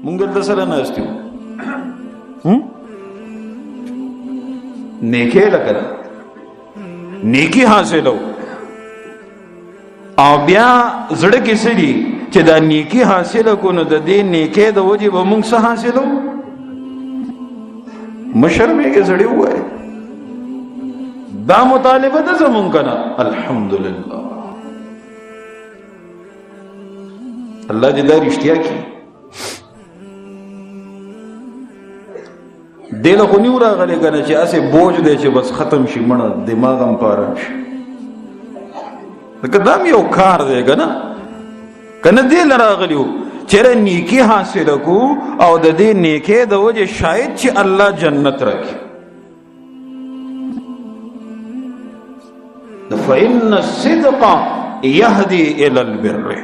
مونږ دلته سره ناست یو نیکی لکه نیکی حاصلو او بیا زړه کې سړي چې دا نیکی حاصله کو نو د دې نیکی د وجې به مونږ څه حاصلو مشرمې کې سړي ووایي دا مطالبه ده زمونږ که نه الحمدلله الله دې دا رښتیا کړي دې له خو نیو راغلی که نه چې هسې بوج دی چې بس ختم شي مړه دماغ هم پاره شي ځکه دا هم یو کار دی که نه که نه دې له راغلی وو چېرې نیکي حاصله کړو او د دې نیکۍ د وجې شاید چې الله جنت راکړي فإن الصدق يهدي إلى البر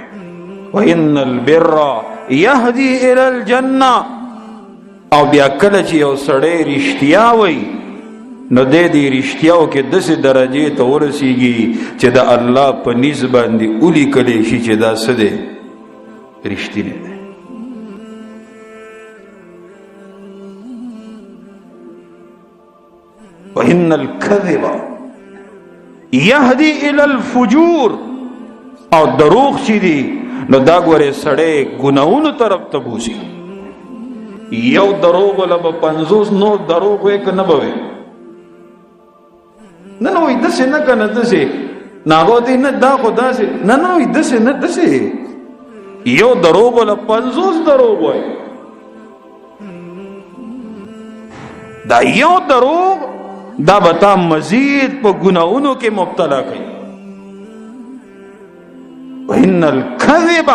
وإن البر يهدي إلى الجنة او بیا کله چې یو سړی رښتیا وایي نو دې رښتیاو کې داسې درجې ته ورسیږي چې د الله په نیز باندې ولیکلی شي چې دا څه دی رښتینی دی وإن الكذب يهدي الى الفجور او دروغ چې دي نو دا ګوره سړی ګناهونو طرف ته بوزي یو دروغ ولا به 50 نور دروغ وې که نه به وې نه نه وایي داسې نه که نه داسې ناغو دی نه دا خو داسې نه نه وایي داسې نه داسې یو دروغ ولا 50 دروغ وایي دا یو دروغ دا بتا مزید په گناہونو کې مبتلا کړي وان الكذب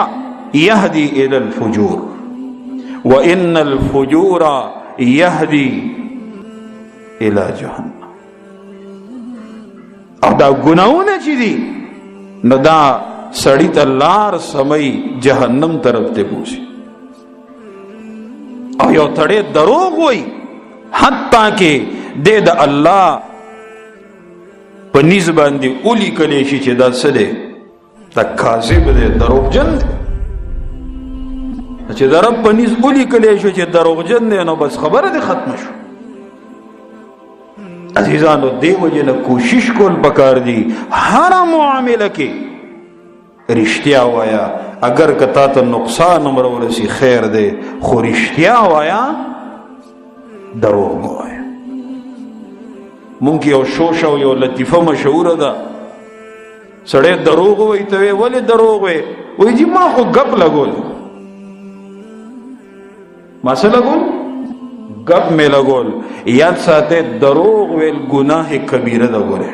يهدي الى الفجور وان الفجور يهدي الى جهنم او دا گناہونه چې دي نو دا سړی ته لار سمي جهنم طرف ته بوزي او یو تړې دروغ وای حتی کې د الله په نیز باندې اولی کلی شي چې دا څه دی دا کاذب دی دروغجن دی چې د رب په نیز اولی کلی شي چې دروغجن دی نو بس خبره دی ختم شو عزیزانو دی وجه نه کوشش کول پکار دی هر معامله کې رښتیا وایا اگر کتا ته نقصان عمر ورسی خیر دی خو رښتیا وایا دروغ مه وایا مونږ یو شوشه او یو لطیفه مشهوره ده سړی دروغ وایي ته وایي ولې دروغ وایي وایي جی ما خو ګپ لګول ما څه لګول ګپ مې لګول یاد ساته دروغ ویل ګناه کبیره ده ګوره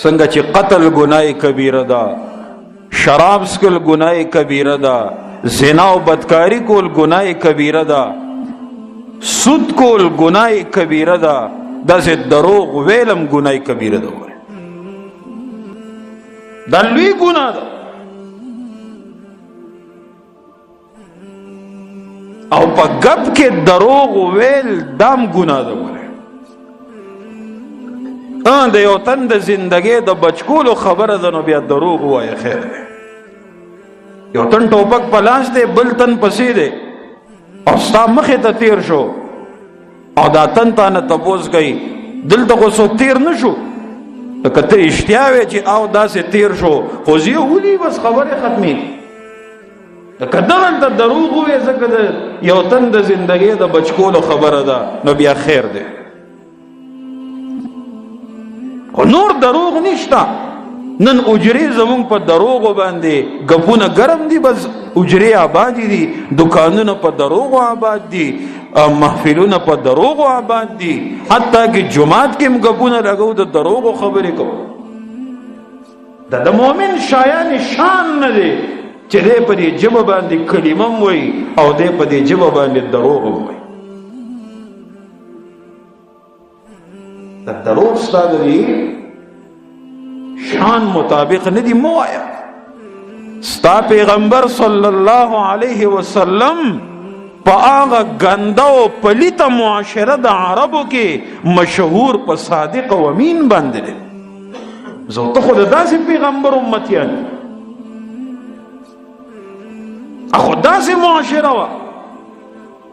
څنګه چې قتل ګناه کبیره ده شراب څښل ګناه کبیره ده زنا او بدکاری کول ګناه کبیره ده سود کول گناه کبیره ده داسې دروغ ویلم گناه کبیره ده دا لوی گناه ده او په ګپ کې دروغ ویل دام گناه ده د یو تن د زندګۍ د بچکولو خبره ده نو بیا دروغ وایه خیر ده یو تن ټوپک په لاس دی بل تن پسې دی او ستا مخې ته تیر شو او دا تن تا نه تپوس کوي دلته خو څوک تیر نه شو که ته اشتیا وې چې او داسې تیر شو خو زه ولي بس خبرې ختمې که دغلته دروغ ووایې ځکه د یو تن د زندګۍ د بچکولو خبره ده نو بیا خیر دی خو نور دروغ نشته نن اجرې زمونږ په دروغو باندې ګپونه ګرم دي بس اجرې آبادې دي دکانونه په دروغو آباد دي محفلونه په دروغو آباد دي حتی کې جماعت کې هم ګپونه لګو د دروغو خبرې کوو دا د مؤمن شایان شان نه دی چې دی په دې ژبه باندې کلمه هم وایي او دی په دې ژبه باندې دروغ هم وایي دا دروغ ستا د شان مطابق ندی موایا ستا پیغمبر صلی اللہ علیہ وسلم پا آغا گنده و پلیت معاشره دا عربو کے مشہور پا صادق و امین بندلے زو تا خود دا سی پیغمبر امتیان اخو داسې معاشره وه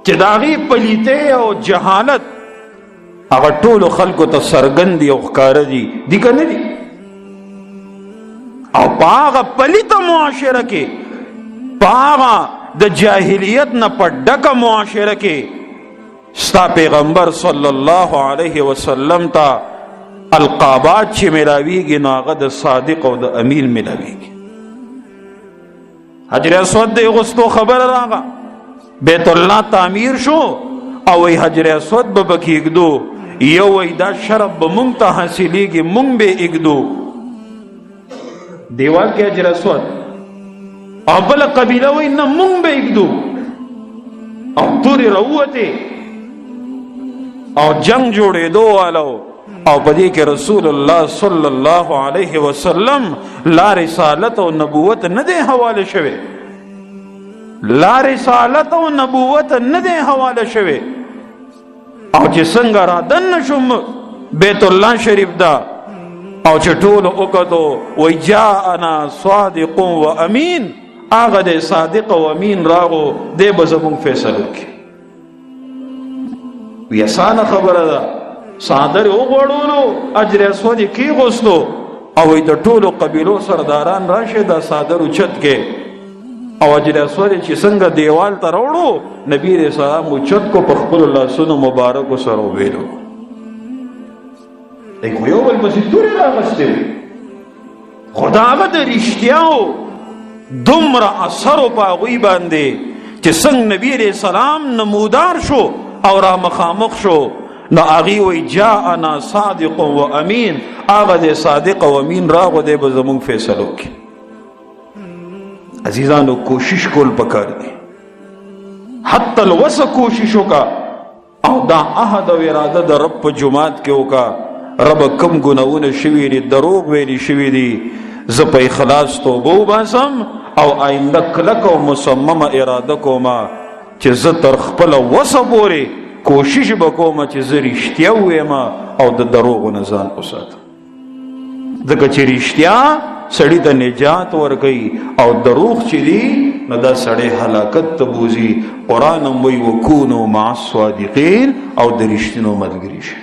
چې د هغې پلیتۍ او جهالت هغه ټولو خلکو ته څرګند دي او ښکاره دي که نه دي؟ او په هغه پلیته معاشره کې، په هغه د جاهلیت نه په ډکه معاشره کې ستا پیغمبر صلی الله علیه وسلم ته القابات چې ملاویږي نو هغه د صادق او د امین ملاویږي. حجر اسود د اغوستو خبر راغه، بیت الله تعمیر شو او وی حجر اسود به پکې اږدو، یو وی دا شرف به مونږ ته حاصلیږي مونږ به اږدو دیوال کې حجر اسود، او بله قبیله وی نه مونږ به اږدو، او تورې راووتې او جنگ جوړېدو والو. او په دې کې رسول الله صلی الله علیه وسلم لا رسالت او نبوت نه دی حواله شوی، لا رسالت او نبوت نه دی حواله شوی. او چې څنګه را دننه شوم بیت الله شریف دا او چې ټولو وکتو وی جاءنا صادق و امین، هغه دی صادق او امین راغو، دی به زمونږ فیصله وکړي. وی اسانه خبره ده، څادر یې وغوړولو، حجر اسود یې کېغوستو او وی د ټولو قبیلو سرداران راشي دا څادر اوچت کې، او حجر اسود چې څنګه دیوال ته راوړو نبی علیہ السلام اوچت کو په خپلو لاسونو مبارکو سره وویلو. دی خو یو بل پسې تورې راغستې وي، خو د هغه د رښتیاو دومره اثر په هغوی باندې چې څنګه نبی علیہ السلام نمودار شو او را مخامخ شو، نو هغې وی جاءنا صادق و امین، هغه دی صادق و امین راغو، دی به زمونږ فیصله وکړي. عزیزانو کوشش کول پکار دی، حتی الوسع کوشش وکا، او دا عهد او اراده د رب په جماعت کې وکا، رب کم ګناهونه شوي دي، دروغ ویلي شوي دي، زه په اخلاص توبه وباسم او آینده کلک او مصممه اراده کومه چې زه تر خپله وسع پورې کوشش به کومه چې زه رښتیا ووایم او د دروغو نه ځان وساتم، ځکه چې رښتیا سړی ته نجات ورکوي او دروغ چې دي نو دا سړی هلاکت ته بوځي. قرآن هم وایي وکونو مع الصادقین، او د رښتینو ملګري شي.